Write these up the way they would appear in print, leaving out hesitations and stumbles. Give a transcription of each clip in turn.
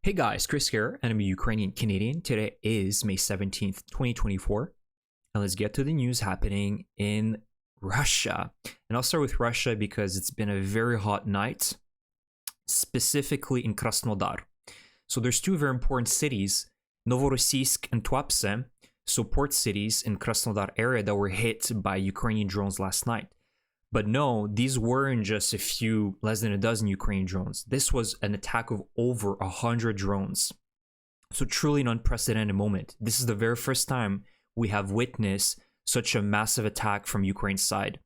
Hey guys, Chris here, and I'm a Ukrainian Canadian. Today is May 17th, 2024, and let's get to the news happening in Russia. And I'll start with Russia because it's been a very hot night, specifically in Krasnodar. So there's two very important cities, Novorossiysk and Tuapse, so port cities in Krasnodar area that were hit by Ukrainian drones last night. But no, these weren't just a few, less than a dozen Ukrainian drones. This was an attack of over 100 drones. So truly an unprecedented moment. This is the very first time we have witnessed such a massive attack from Ukraine's side.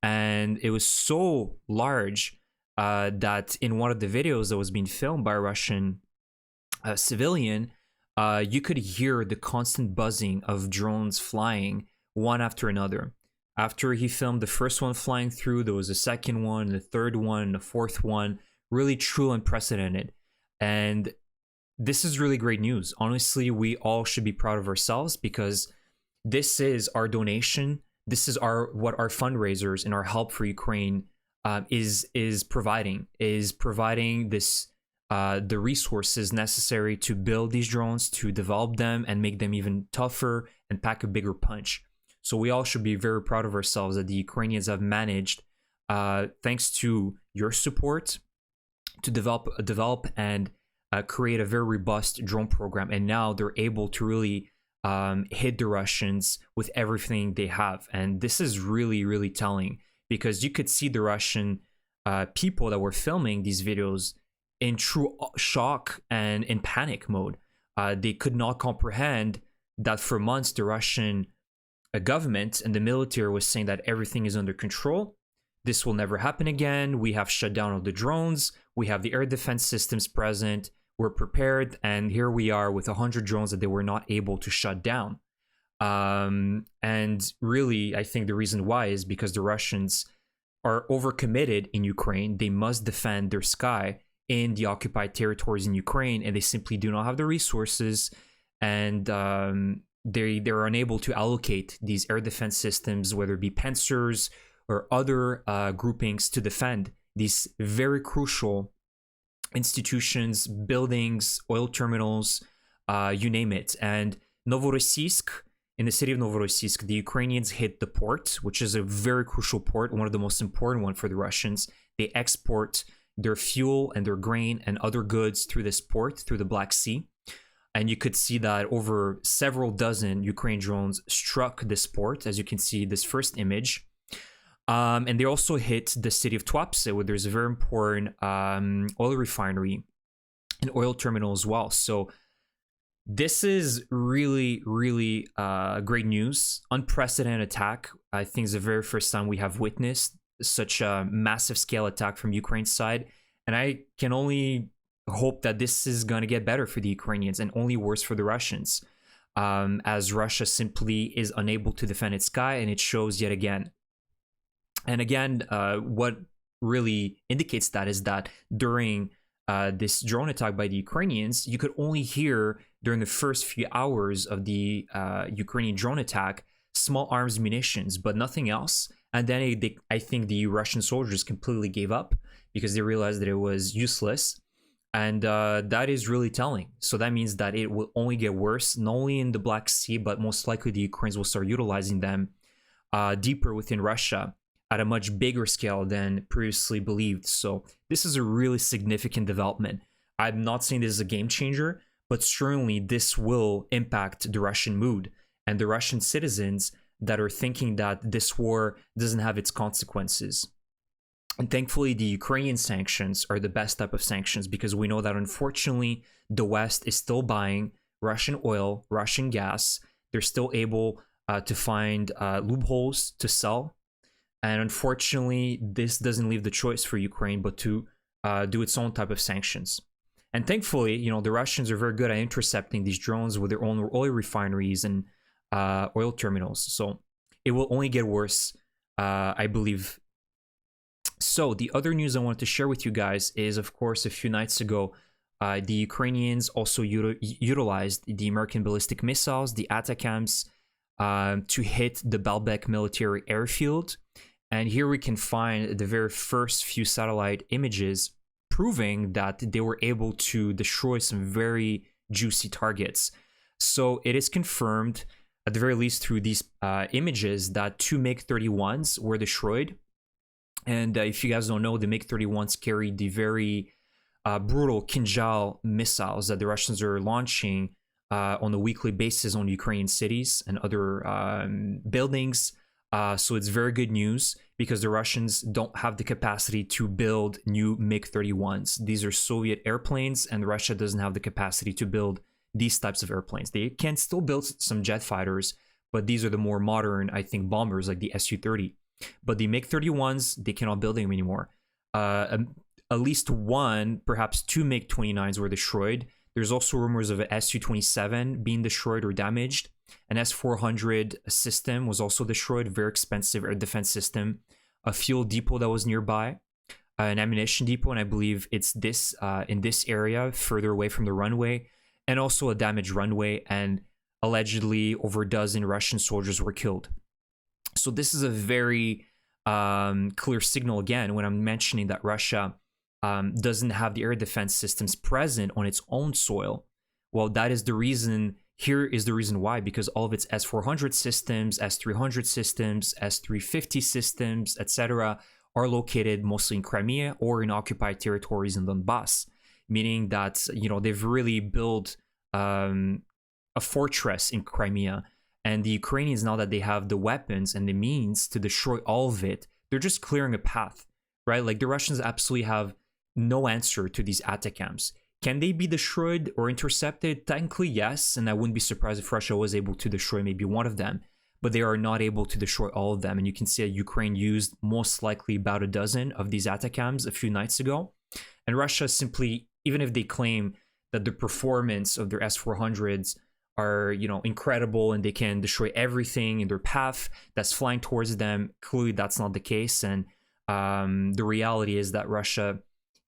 And it was so large that in one of the videos that was being filmed by a Russian civilian, you could hear the constant buzzing of drones flying one after another. After he filmed the first one flying through, there was a second one, the third one, and the fourth one. Really true unprecedented. And this is really great news. Honestly, we all should be proud of ourselves because this is our donation. This is what our fundraisers and our help for Ukraine is providing this the resources necessary to build these drones, to develop them and make them even tougher and pack a bigger punch. So we all should be very proud of ourselves that the Ukrainians have managed, thanks to your support, to develop and create a very robust drone program. And now they're able to really hit the Russians with everything they have. And this is really, really telling because you could see the Russian people that were filming these videos in true shock and in panic mode. They could not comprehend that for months the Russian government and the military was saying that everything is under control. This will never happen again. We have shut down all the drones. We have the air defense systems present. We're prepared. And here we are with 100 drones that they were not able to shut down. And really, I think the reason why is because the Russians are overcommitted in Ukraine. They must defend their sky in the occupied territories in Ukraine, and they simply do not have the resources. And they're unable to allocate these air defense systems, whether it be Pantsers or other groupings, to defend these very crucial institutions, buildings, oil terminals, you name it. And Novorossiysk, in the city of Novorossiysk, the Ukrainians hit the port, which is a very crucial port, one of the most important one for the Russians. They export their fuel and their grain and other goods through this port, through the Black Sea. And you could see that over several dozen Ukrainian drones struck this port, as you can see this first image. And they also hit the city of Tuapse, where there's a very important oil refinery and oil terminal as well. So this is really, really great news. Unprecedented attack. I think it's the very first time we have witnessed such a massive scale attack from Ukraine's side. And I can only hope that this is going to get better for the Ukrainians and only worse for the Russians, as Russia simply is unable to defend its sky, and it shows yet again. And again, what really indicates that is that during this drone attack by the Ukrainians, you could only hear during the first few hours of the Ukrainian drone attack small arms munitions, but nothing else. And then I think the Russian soldiers completely gave up because they realized that it was useless. And that is really telling. So that means that it will only get worse, not only in the Black Sea, but most likely the Ukrainians will start utilizing them deeper within Russia at a much bigger scale than previously believed. So this is a really significant development. I'm not saying this is a game changer, but certainly this will impact the Russian mood and the Russian citizens that are thinking that this war doesn't have its consequences. And thankfully, the Ukrainian sanctions are the best type of sanctions because we know that unfortunately, the West is still buying Russian oil, Russian gas. They're still able to find loopholes to sell. And unfortunately, this doesn't leave the choice for Ukraine but to do its own type of sanctions. And thankfully, the Russians are very good at intercepting these drones with their own oil refineries and oil terminals. So it will only get worse, I believe. So the other news I wanted to share with you guys is, of course, a few nights ago, the Ukrainians also utilized the American ballistic missiles, the ATACMS, to hit the Baalbek military airfield. And here we can find the very first few satellite images proving that they were able to destroy some very juicy targets. So it is confirmed, at the very least through these images, that 2 MiG-31s were destroyed. And if you guys don't know, the MiG-31s carry the very brutal Kinjal missiles that the Russians are launching on a weekly basis on Ukrainian cities and other buildings. So it's very good news because the Russians don't have the capacity to build new MiG-31s. These are Soviet airplanes, and Russia doesn't have the capacity to build these types of airplanes. They can still build some jet fighters, but these are the more modern, I think, bombers like the Su-30. But the MiG-31s, they cannot build them anymore. At least one, perhaps 2 MiG-29s were destroyed. There's also rumors of an Su-27 being destroyed or damaged. An S-400 system was also destroyed, very expensive air defense system. A fuel depot that was nearby, an ammunition depot, and I believe it's this in this area, further away from the runway, and also a damaged runway, and allegedly over a dozen Russian soldiers were killed. So this is a very clear signal again when I'm mentioning that Russia doesn't have the air defense systems present on its own soil. Well, that is the reason. Here is the reason why, because all of its S-400 systems, S-300 systems, S-350 systems, etc., are located mostly in Crimea or in occupied territories in Donbass, meaning that, you know, they've really built a fortress in Crimea. And the Ukrainians, now that they have the weapons and the means to destroy all of it, they're just clearing a path, right? Like the Russians absolutely have no answer to these ATACMS. Can they be destroyed or intercepted? Technically, yes, and I wouldn't be surprised if Russia was able to destroy maybe one of them, but they are not able to destroy all of them. And you can see that Ukraine used most likely about a dozen of these ATACMS a few nights ago. And Russia simply, even if they claim that the performance of their S-400s are, you know, incredible and they can destroy everything in their path that's flying towards them, clearly that's not the case. And the reality is that Russia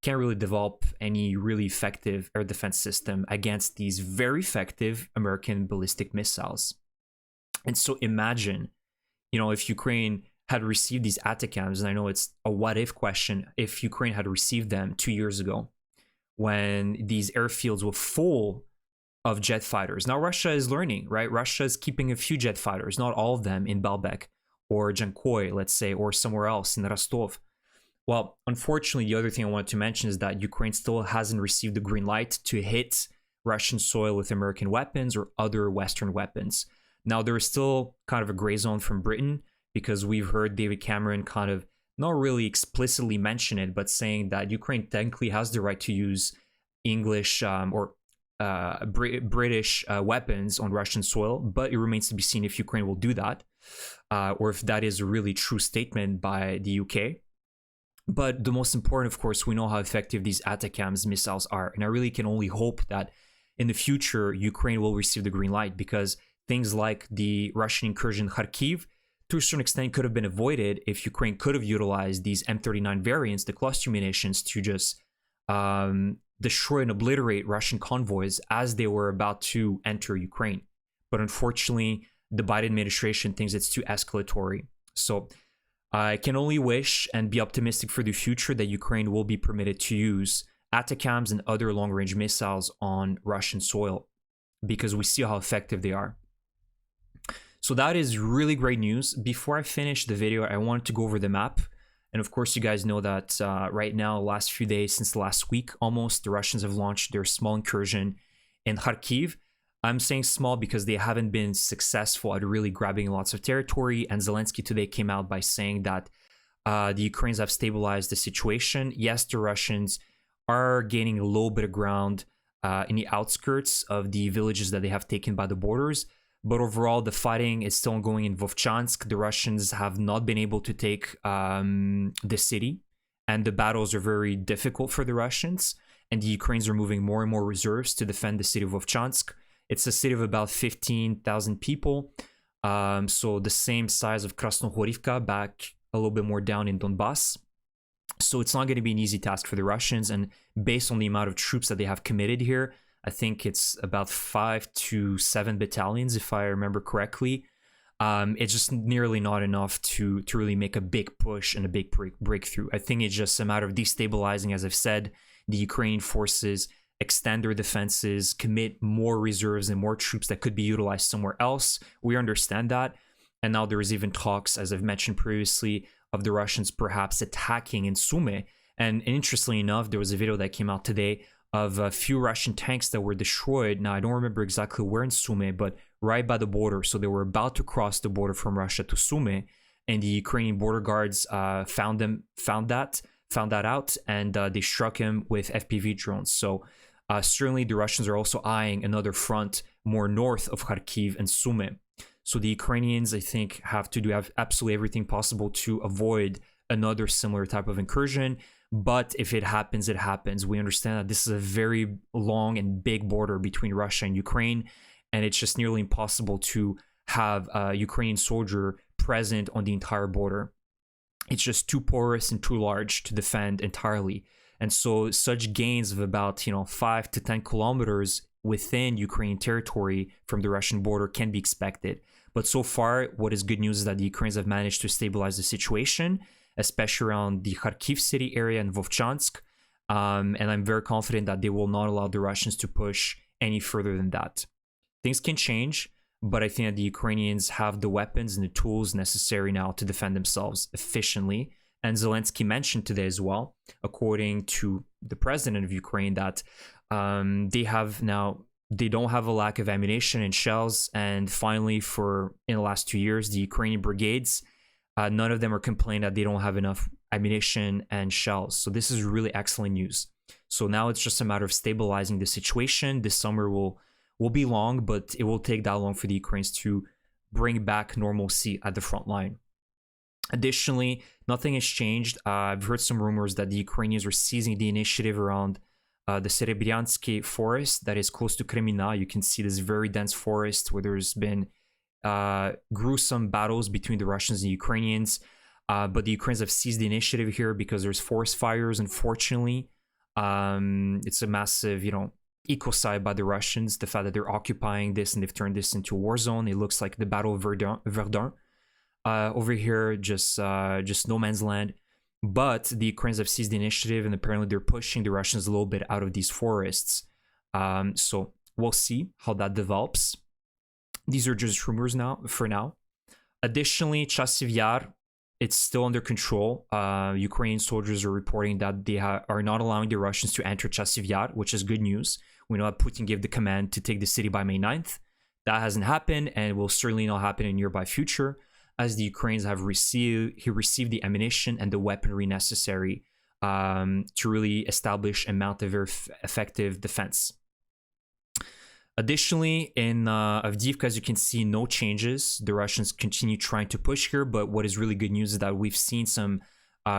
can't really develop any really effective air defense system against these very effective American ballistic missiles. And so imagine, you know, if Ukraine had received these ATACMS, and I know it's a what-if question, if Ukraine had received them 2 years ago, when these airfields were full of jet fighters. Now Russia is learning, right? Russia is keeping a few jet fighters, not all of them in Baalbek or Jankoy, let's say, or somewhere else in Rostov. Well, unfortunately, the other thing I wanted to mention is that Ukraine still hasn't received the green light to hit Russian soil with American weapons or other Western weapons. Now, there is still kind of a gray zone from Britain, because we've heard David Cameron kind of not really explicitly mention it, but saying that Ukraine technically has the right to use English or British weapons on Russian soil, but it remains to be seen if Ukraine will do that, or if that is a really true statement by the UK. But the most important, of course, we know how effective these ATACMS missiles are. And I really can only hope that in the future, Ukraine will receive the green light, because things like the Russian incursion in Kharkiv, to a certain extent, could have been avoided if Ukraine could have utilized these M39 variants, the cluster munitions, to just destroy and obliterate Russian convoys as they were about to enter Ukraine. But unfortunately, the Biden administration thinks it's too escalatory. So I can only wish and be optimistic for the future that Ukraine will be permitted to use ATACMS and other long-range missiles on Russian soil, because we see how effective they are. So that is really great news. Before I finish the video, I wanted to go over the map. And of course, you guys know that right now, last few days, since last week almost, the Russians have launched their small incursion in Kharkiv. I'm saying small because they haven't been successful at really grabbing lots of territory. And Zelensky today came out by saying that the Ukrainians have stabilized the situation. Yes, the Russians are gaining a little bit of ground in the outskirts of the villages that they have taken by the borders. But overall, the fighting is still ongoing in Vovchansk. The Russians have not been able to take the city, and the battles are very difficult for the Russians. And the Ukrainians are moving more and more reserves to defend the city of Vovchansk. It's a city of about 15,000 people, so the same size of Krasnodar, back a little bit more down in Donbass. So it's not going to be an easy task for the Russians, and based on the amount of troops that they have committed here, I think it's about 5 to 7 battalions, if I remember correctly. It's just nearly not enough to really make a big push and a big breakthrough. I think it's just a matter of destabilizing, as I've said, the Ukrainian forces extend their defenses, commit more reserves and more troops that could be utilized somewhere else. We understand that. And now there is even talks, as I've mentioned previously, of the Russians perhaps attacking in Sumy. And interestingly enough, there was a video that came out today of a few Russian tanks that were destroyed. Now, I don't remember exactly where in Sumy, but right by the border. So they were about to cross the border from Russia to Sumy, and the Ukrainian border guards found that out, and they struck him with FPV drones. So certainly the Russians are also eyeing another front more north of Kharkiv and Sumy. So the Ukrainians, I think, have to do absolutely everything possible to avoid another similar type of incursion. But if it happens, it happens. We understand that this is a very long and big border between Russia and Ukraine, and it's just nearly impossible to have a Ukrainian soldier present on the entire border. It's just too porous and too large to defend entirely. And so such gains of about 5 to 10 kilometers within Ukrainian territory from the Russian border can be expected. But so far, what is good news is that the Ukrainians have managed to stabilize the situation, especially around the Kharkiv city area and Vovchansk. And I'm very confident that they will not allow the Russians to push any further than that. Things can change, but I think that the Ukrainians have the weapons and the tools necessary now to defend themselves efficiently. And Zelensky mentioned today as well, according to the president of Ukraine, that they don't have a lack of ammunition and shells. And finally, in the last 2 years, the Ukrainian brigades, none of them are complaining that they don't have enough ammunition and shells. So this is really excellent news. So now it's just a matter of stabilizing the situation. This summer will be long, but it will take that long for the Ukrainians to bring back normalcy at the front line. Additionally, nothing has changed. I've heard some rumors that the Ukrainians are seizing the initiative around the Serebryansky forest that is close to Crimea. You can see this very dense forest where there's been gruesome battles between the Russians and Ukrainians. But the Ukrainians have seized the initiative here because there's forest fires, unfortunately. It's a massive, ecocide by the Russians. The fact that they're occupying this and they've turned this into a war zone. It looks like the Battle of Verdun. Over here, just no man's land. But the Ukrainians have seized the initiative, and apparently they're pushing the Russians a little bit out of these forests. So we'll see how that develops. These are just rumors for now. Additionally, Chasiv Yar, it's still under control. Ukrainian soldiers are reporting that they are not allowing the Russians to enter Chasiv Yar, which is good news. We know that Putin gave the command to take the city by May 9th. That hasn't happened, and will certainly not happen in nearby future, as the Ukrainians have received the ammunition and the weaponry necessary to really establish and mount a very effective defense. Additionally, in Avdiivka, as you can see, no changes. The Russians continue trying to push here, but what is really good news is that we've seen some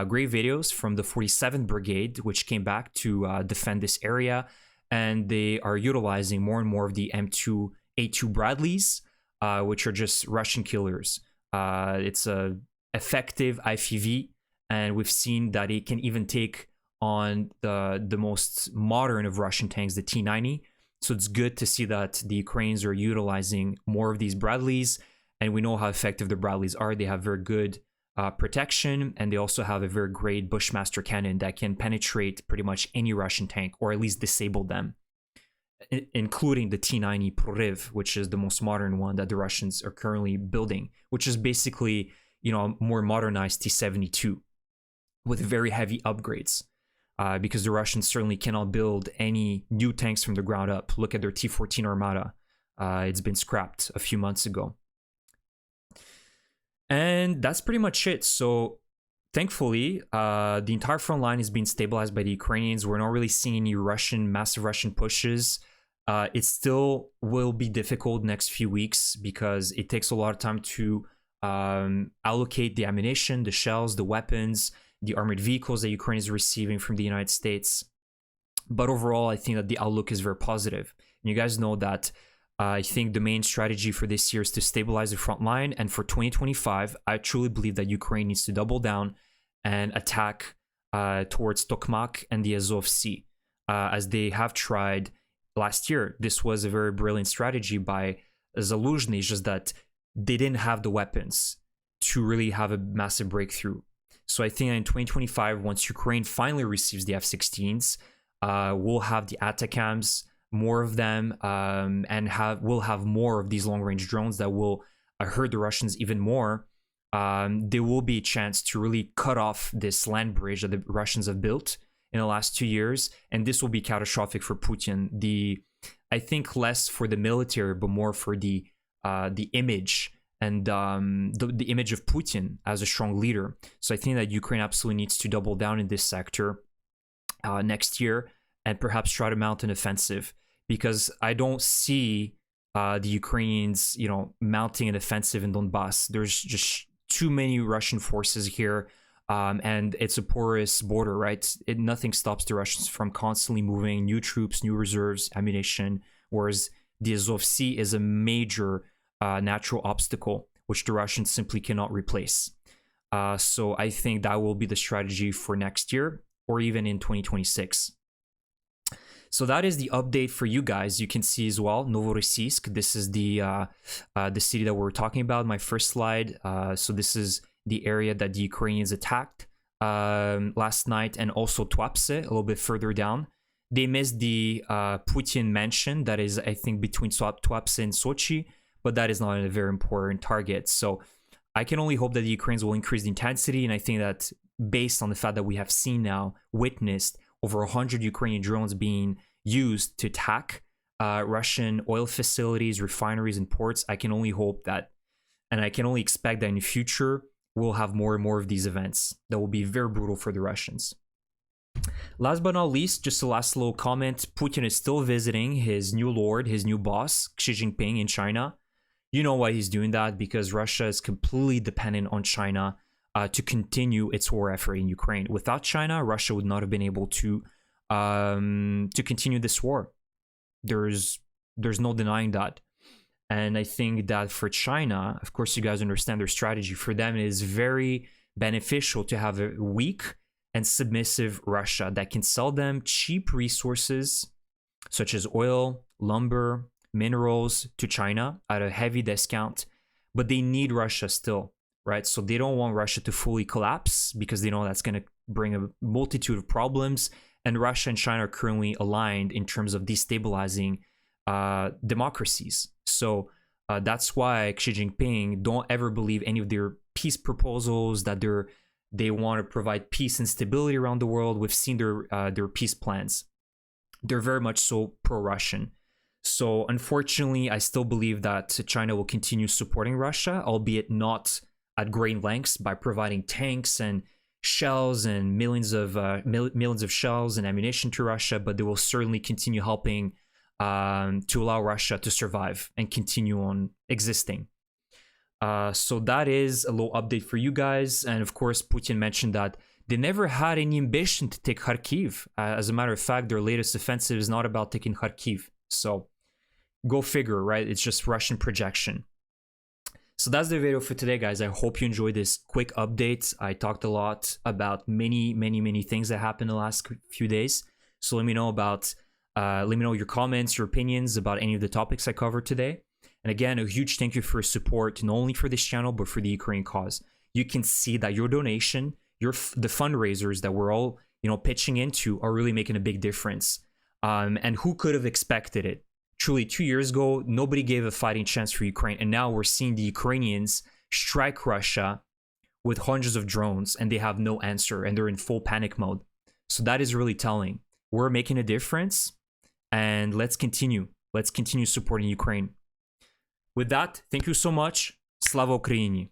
great videos from the 47th Brigade, which came back to defend this area, and they are utilizing more and more of the M2A2 Bradleys, which are just Russian killers. It's a effective IFV, and we've seen that it can even take on the most modern of Russian tanks, the T-90. So it's good to see that the Ukrainians are utilizing more of these Bradleys, and we know how effective the Bradleys are. They have very good protection, and they also have a very great Bushmaster cannon that can penetrate pretty much any Russian tank, or at least disable them, including the T-90 Proriv, which is the most modern one that the Russians are currently building, which is basically, a more modernized T-72 with very heavy upgrades. Because the Russians certainly cannot build any new tanks from the ground up. Look at their T-14 Armata. It's been scrapped a few months ago. And that's pretty much it. So thankfully, the entire front line is being stabilized by the Ukrainians. We're not really seeing any massive Russian pushes. It still will be difficult next few weeks because it takes a lot of time to allocate the ammunition, the shells, the weapons, the armored vehicles that Ukraine is receiving from the United States. But overall, I think that the outlook is very positive. And you guys know that I think the main strategy for this year is to stabilize the front line. And for 2025, I truly believe that Ukraine needs to double down and attack towards Tokmak and the Azov Sea, as they have tried last year. This was a very brilliant strategy by Zaluzhny, it's just that they didn't have the weapons to really have a massive breakthrough. So I think in 2025, once Ukraine finally receives the F-16s, We'll have the ATACMS, more of them, and we'll have more of these long-range drones that will hurt the Russians even more. There will be a chance to really cut off this land bridge that the Russians have built in the last 2 years, and this will be catastrophic for Putin. I think less for the military, but more for the image and the image of Putin as a strong leader. So I think that Ukraine absolutely needs to double down in this sector next year and perhaps try to mount an offensive, because I don't see the Ukrainians, mounting an offensive in Donbass. There's just too many Russian forces here, and it's a porous border, right? Nothing stops the Russians from constantly moving new troops, new reserves, ammunition, whereas the Azov Sea is a major natural obstacle, which the Russians simply cannot replace. So I think that will be the strategy for next year, or even in 2026. So that is the update for you guys. You can see as well, Novorossiysk. This is the city that we're talking about, my first slide. So this is the area that the Ukrainians attacked last night, and also Tuapse, a little bit further down. They missed the Putin mansion that is, I think, between Tuapse and Sochi, but that is not a very important target. So I can only hope that the Ukrainians will increase the intensity, and I think that based on the fact that we have seen now, witnessed over 100 Ukrainian drones being used to attack Russian oil facilities, refineries, and ports, I can only hope that, and I can only expect that in the future, we'll have more and more of these events that will be very brutal for the Russians. Last but not least, just a last little comment, Putin is still visiting his new lord, his new boss, Xi Jinping, in China. You know why he's doing that, because Russia is completely dependent on China to continue its war effort in Ukraine. Without China, Russia would not have been able to continue this war. There's no denying that. And I think that for China, of course, you guys understand their strategy. For them, it is very beneficial to have a weak and submissive Russia that can sell them cheap resources such as oil, lumber, minerals to China at a heavy discount. But they need Russia still, right? So they don't want Russia to fully collapse, because they know that's going to bring a multitude of problems. And Russia and China are currently aligned in terms of destabilizing democracies. So that's why Xi Jinping don't ever believe any of their peace proposals, that they want to provide peace and stability around the world. We've seen their peace plans. They're very much so pro-Russian. So unfortunately, I still believe that China will continue supporting Russia, albeit not at great lengths, by providing tanks and shells and millions of shells and ammunition to Russia, but they will certainly continue helping to allow Russia to survive and continue on existing. So that is a little update for you guys. And of course, Putin mentioned that they never had any ambition to take Kharkiv. As a matter of fact, their latest offensive is not about taking Kharkiv. So go figure, right? It's just Russian projection. So that's the video for today, guys. I hope you enjoyed this quick update. I talked a lot about many things that happened the last few days. So let me know your comments, your opinions about any of the topics I covered today. And again, a huge thank you for your support, not only for this channel, but for the Ukrainian cause. You can see that your donation, the fundraisers that we're all, pitching into are really making a big difference. And who could have expected it? Truly, 2 years ago, nobody gave a fighting chance for Ukraine. And now we're seeing the Ukrainians strike Russia with hundreds of drones, and they have no answer, and they're in full panic mode. So that is really telling. We're making a difference, and let's continue. Let's continue supporting Ukraine. With that, thank you so much. Slava Ukraini!